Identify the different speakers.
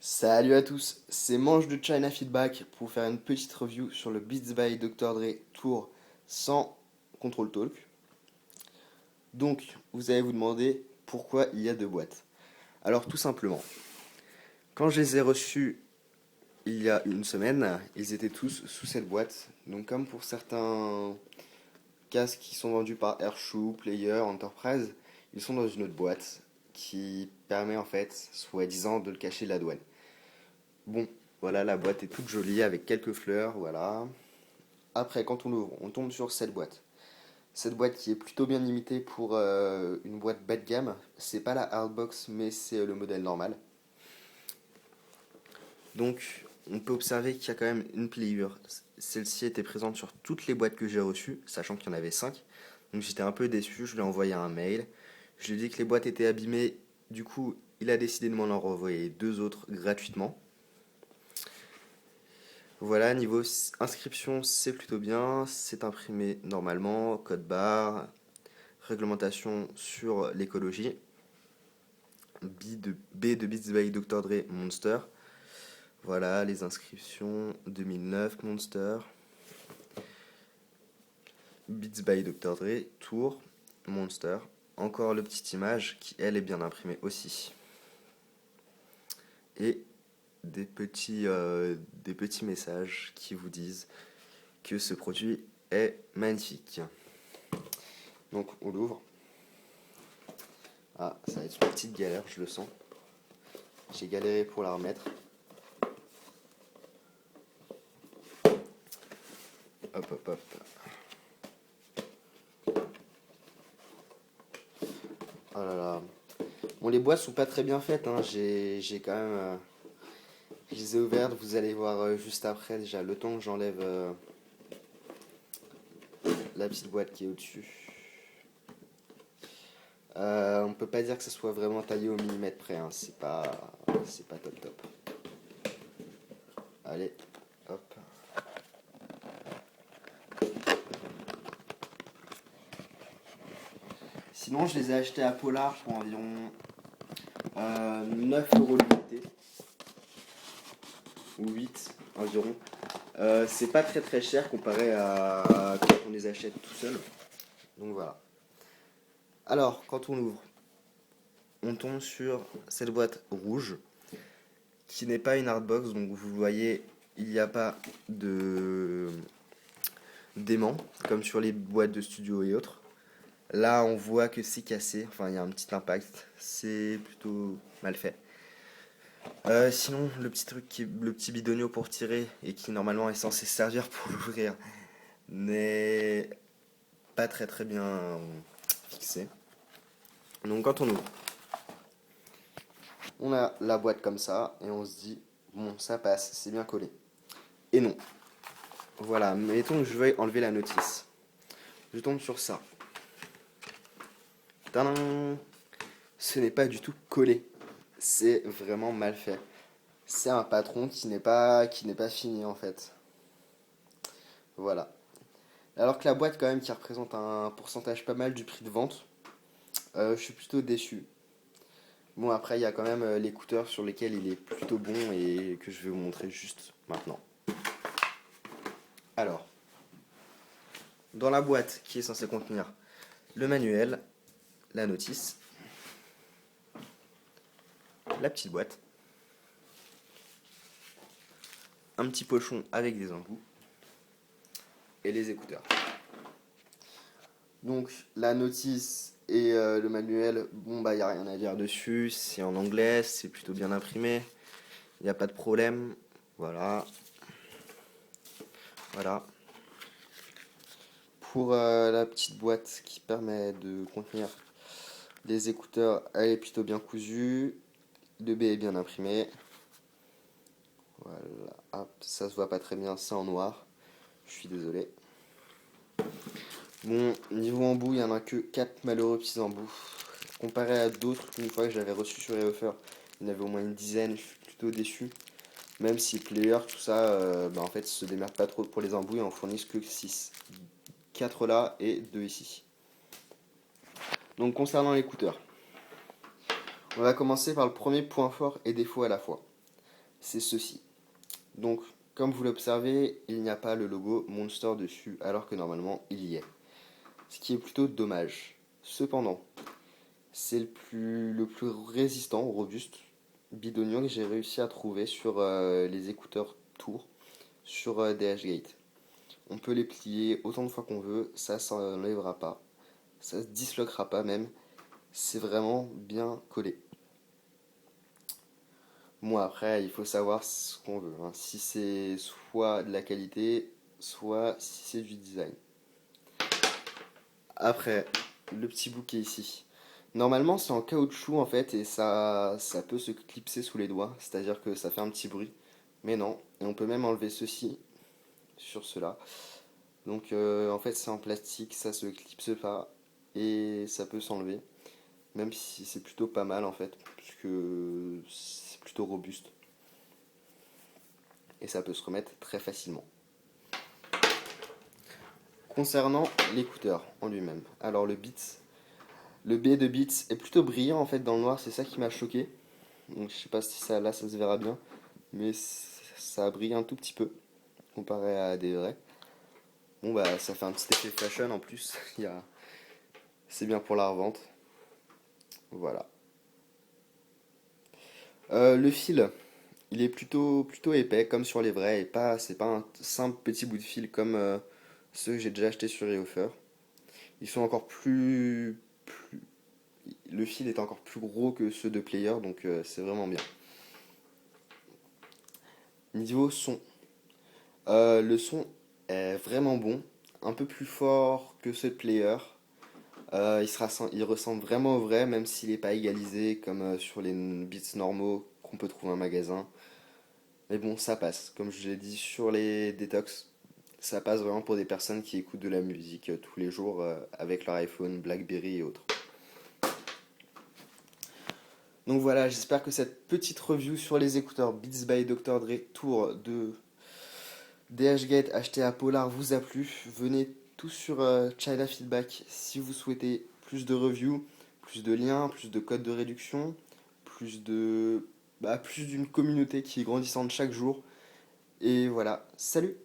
Speaker 1: Salut à tous, c'est Manche de China Feedback pour faire une petite review sur le Beats by Dr. Dre Tour sans Control Talk. Donc, vous allez vous demander pourquoi il y a deux boîtes. Alors, tout simplement, quand je les ai reçus il y a une semaine, ils étaient tous sous cette boîte. Donc, comme pour certains casques qui sont vendus par Airshoe, Player, Enterprise, ils sont dans une autre boîte qui permet en fait, soi-disant, de le cacher de la douane. Bon, voilà, la boîte est toute jolie avec quelques fleurs, voilà. Après, quand on l'ouvre, on tombe sur cette boîte. Cette boîte qui est plutôt bien limitée pour une boîte bas de gamme. C'est pas la Hardbox, mais c'est le modèle normal. Donc, on peut observer qu'il y a quand même une pliure. Celle-ci était présente sur toutes les boîtes que j'ai reçues, sachant qu'il y en avait 5. Donc j'étais un peu déçu, je lui ai envoyé un mail. Je lui ai dit que les boîtes étaient abîmées. Du coup, il a décidé de m'en renvoyer deux autres gratuitement. Voilà, niveau inscription, c'est plutôt bien. C'est imprimé normalement, code barre, réglementation sur l'écologie. B de Beats by Dr. Dre Monster. Voilà, les inscriptions 2009 Monster. Beats by Dr. Dre Tour Monster. Encore le petite image qui, elle, est bien imprimée aussi. Et des petits messages qui vous disent que ce produit est magnifique. Donc on l'ouvre. Ah, ça va être une petite galère, je le sens. J'ai galéré pour la remettre. Hop, hop, hop. Oh là là. Bon, les boîtes sont pas très bien faites, hein. J'ai quand même. Je les ai ouvertes, vous allez voir juste après, déjà, le temps que j'enlève la petite boîte qui est au-dessus. On peut pas dire que ça soit vraiment taillé au millimètre près, hein. C'est pas top top. Allez, hop. Sinon, je les ai achetés à Polar pour environ 9 euros l'unité. Ou 8 environ. C'est pas très très cher comparé à quand on les achète tout seul. Donc voilà. Alors, quand on ouvre, on tombe sur cette boîte rouge qui n'est pas une hardbox. Donc vous voyez, il n'y a pas de d'aimant comme sur les boîtes de studio et autres. Là, on voit que c'est cassé. Enfin, il y a un petit impact. C'est plutôt mal fait. Sinon, le petit truc, le petit bidonio pour tirer et qui normalement est censé servir pour l'ouvrir n'est pas très très bien fixé. Donc quand on ouvre, on a la boîte comme ça et on se dit bon ça passe, c'est bien collé. Et non. Voilà, mettons que je veuille enlever la notice. Je tombe sur ça. Tadam. Ce n'est pas du tout collé. C'est vraiment mal fait. C'est un patron qui n'est pas fini en fait. Voilà. Alors que la boîte quand même qui représente un pourcentage pas mal du prix de vente, je suis plutôt déçu. Bon après il y a quand même l'écouteur sur lesquels il est plutôt bon et que je vais vous montrer juste maintenant. Alors, dans la boîte qui est censée contenir le manuel, la notice, la petite boîte, un petit pochon avec des embouts et les écouteurs. Donc la notice et le manuel, bon bah il n'y a rien à dire dessus, c'est en anglais, c'est plutôt bien imprimé, il n'y a pas de problème, voilà. Voilà. Pour la petite boîte qui permet de contenir les écouteurs, elle est plutôt bien cousue, le B est bien imprimé. Voilà, hop, ça se voit pas très bien, c'est en noir, je suis désolé. Bon, niveau embout, il n'y en a que 4 malheureux petits embouts. Comparé à d'autres, une fois que j'avais reçu sur les offers, il y en avait au moins une dizaine, je suis plutôt déçu. Même si Player, tout ça, en fait, se démerde pas trop pour les embouts et en fournissent que 6. 4 là et 2 ici. Donc concernant l'écouteur, on va commencer par le premier point fort et défaut à la fois. c'est ceci. Donc, comme vous l'observez, il n'y a pas le logo Monster dessus, alors que normalement il y est. Ce qui est plutôt dommage. Cependant, c'est le plus résistant, robuste bidonium que j'ai réussi à trouver sur les écouteurs Tour, sur DHgate. On peut les plier autant de fois qu'on veut, ça s'enlèvera pas, ça se disloquera pas même, c'est vraiment bien collé. Bon après, il faut savoir ce qu'on veut, hein. Si c'est soit de la qualité, soit si c'est du design. Après, le petit bouquet ici. Normalement, c'est en caoutchouc en fait et ça peut se clipser sous les doigts, c'est-à-dire que ça fait un petit bruit. Mais non, et on peut même enlever ceci sur cela. Donc en fait, c'est en plastique, ça se clipse pas et ça peut s'enlever, même si c'est plutôt pas mal en fait, puisque c'est plutôt robuste et ça peut se remettre très facilement. Concernant l'écouteur en lui-même, alors le B de Beats est plutôt brillant en fait dans le noir, c'est ça qui m'a choqué. Donc je sais pas si ça là ça se verra bien, mais ça brille un tout petit peu comparé à des vrais. Bon bah ça fait un petit effet fashion en plus, c'est bien pour la revente. Voilà. Le fil, il est plutôt épais comme sur les vrais et c'est pas un simple petit bout de fil comme ceux que j'ai déjà achetés sur eOffer. Ils sont encore le fil est encore plus gros que ceux de Player donc c'est vraiment bien. Niveau son, le son est vraiment bon, un peu plus fort que ceux de Player. Il ressemble vraiment au vrai, même s'il n'est pas égalisé comme sur les Beats normaux qu'on peut trouver en magasin. Mais bon, ça passe. Comme je l'ai dit sur les détox, ça passe vraiment pour des personnes qui écoutent de la musique tous les jours avec leur iPhone, BlackBerry et autres. Donc voilà, j'espère que cette petite review sur les écouteurs Beats by Dr. Dre Tour de DHgate acheté à Polar vous a plu. Venez tous sur China Feedback si vous souhaitez plus de reviews, plus de liens, plus de codes de réduction, plus d'une communauté qui est grandissante chaque jour. Et voilà, salut!